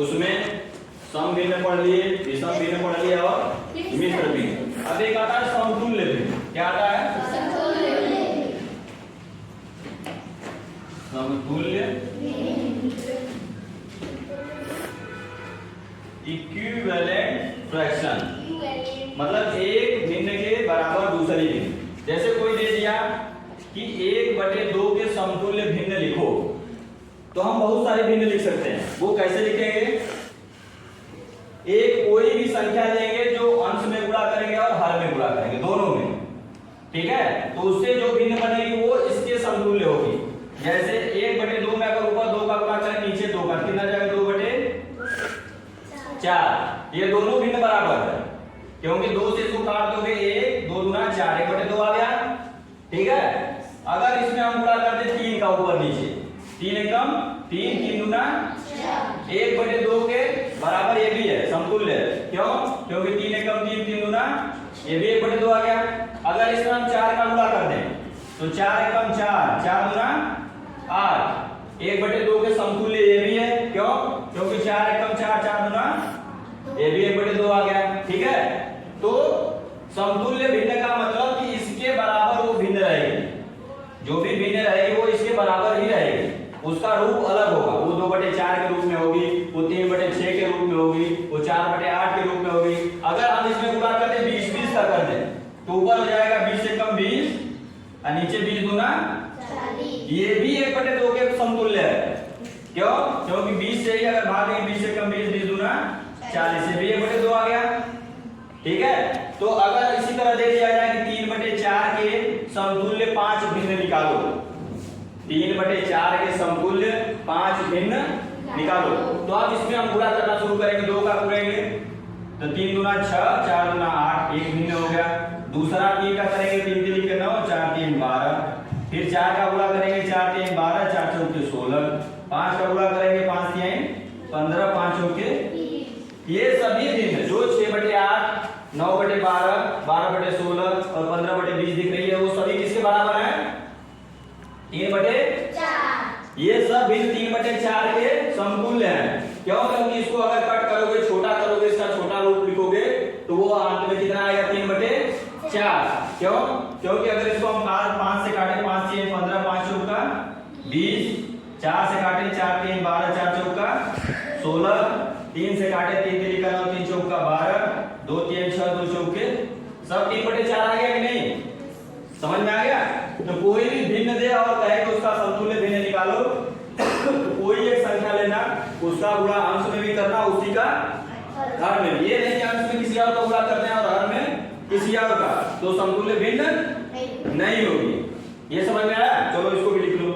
उसमें सम भिन्न पढ़ लिए, विषम भिन्न पढ़ लिए और मिश्र भिन्न। अब एक आता है समतुल्य भिन्न। क्या आता है? समतुल्य इक्विवेलेंट फ्रैक्शन, मतलब एक भिन्न के बराबर दूसरी भिन्न। जैसे कोई दे दिया कि 1/2 के समतुल्य भिन्न लिखो, तो हम बहुत सारे भिन्न लिख सकते हैं। वो कैसे लिखेंगे? एक कोई भी संख्या लेंगे जो अंश में गुणा करेंगे और हर में गुणा करेंगे, दोनों में, ठीक है? तो उससे जो भिन्न बनेगी वो इसके समतुल्य होगी। जैसे 1/2 में अगर ऊपर 2 का गुणा करें, नीचे 2 का, कितना जाएगा? 2/4। ये दोनों भिन्न बराबर है, क्योंकि 2 से 2 काट दोगे 1, 2 दूना 4, 1/2 आ गया, ठीक है? अगर इसमें हम गुणा करते 3 का ऊपर नीचे, 3 एकम 3, 3 दूना 1/2 के बराबर ये भी है, समतुल्य है। क्यों? क्योंकि 3 एकम 3, 3 दूना ये भी 1/2 आ गया। अगर इसमें हम 4 का गुणा कर दें तो 4 एकम 4, 4 दूना 8, 1/2 के समतुल्य ये भी है। क्यों? क्योंकि 4 एकम 4, 4 दूना ये भी 1/2 आ गया, ठीक है? तो समतुल्य भिन्न का मतलब कि इसके बराबर वो भिन्न रहेगी, जो भी भिन्न रहेगी वो इसके बराबर ही रहेगी, उसका रूप अलग होगा। वो 2/4 के रूप में होगी, वो 3/6 के रूप में होगी, वो 4/8 के रूप में होगी। अगर हम इसमें गुणा कर दें 20 का कर दें तो ऊपर हो जाएगा 20 से कम 20 और नीचे 20 दूना 40। ये भी 1/2 के समतुल्य है। क्यों? क्योंकि 20 से ही अगर भाग देंगे 20 से कम 20, 20 दूना 40, से भी 1/2 आ गया, ठीक है? तो अगर इसी तरह दे दिया जाए कि 3/4 के समतुल्य 5 भिन्न निकालो, 3/4 के समतुल्य 5 भिन्न निकालो, तो अब इसमें हम गुणा करना शुरू करेंगे, 2 का करेंगे तो 3 दूना 6, 4 दूना 8, एक भिन्न हो गया। दूसरा 3 का करेंगे, 3 3 के 9, 4 3 12, फिर 4 का गुणा करेंगे, 4 3 12, 4 4 16, 5 का गुणा करेंगे, 5 3 15, 5 4 ये सभी भिन्न जो 6/8, 9/12, 12/16 और 15/20 दिख रही है, वो सभी किसके बराबर है? 3/4। ये सब भिन्न 3/4 के समतुल्य हैं। क्यों? क्योंकि इसको अगर कट करोगे, छोटा करोगे, इसका छोटा रूप लिखोगे तो वो अंत में कितना आएगा? 3/4। क्यों? क्योंकि अगर इसको हम 5 से काटें, 5 3 15, 5 चौका 20, 4 से काटें 4 3 12, 4 चौका 16, 3 से काटे 3 3 का 9, 3 चौका 12, 2 3 6, 2 चौके सब 3/4 आ गया कि नहीं? समझ में आ गया? तो कोई भी भिन्न दे और कहे कि उसका समतुल्य भिन्न निकालो, तो कोई एक संख्या लेना, उसका गुणा अंश में भी करना, उसी का हर में। ये नहीं कि अंश में किसी और का गुणा करते हैं और हर में किसी और का, तो समतुल्य भिन्न नहीं होगी। ये समझ में आया? चलो इसको भी लिख लो।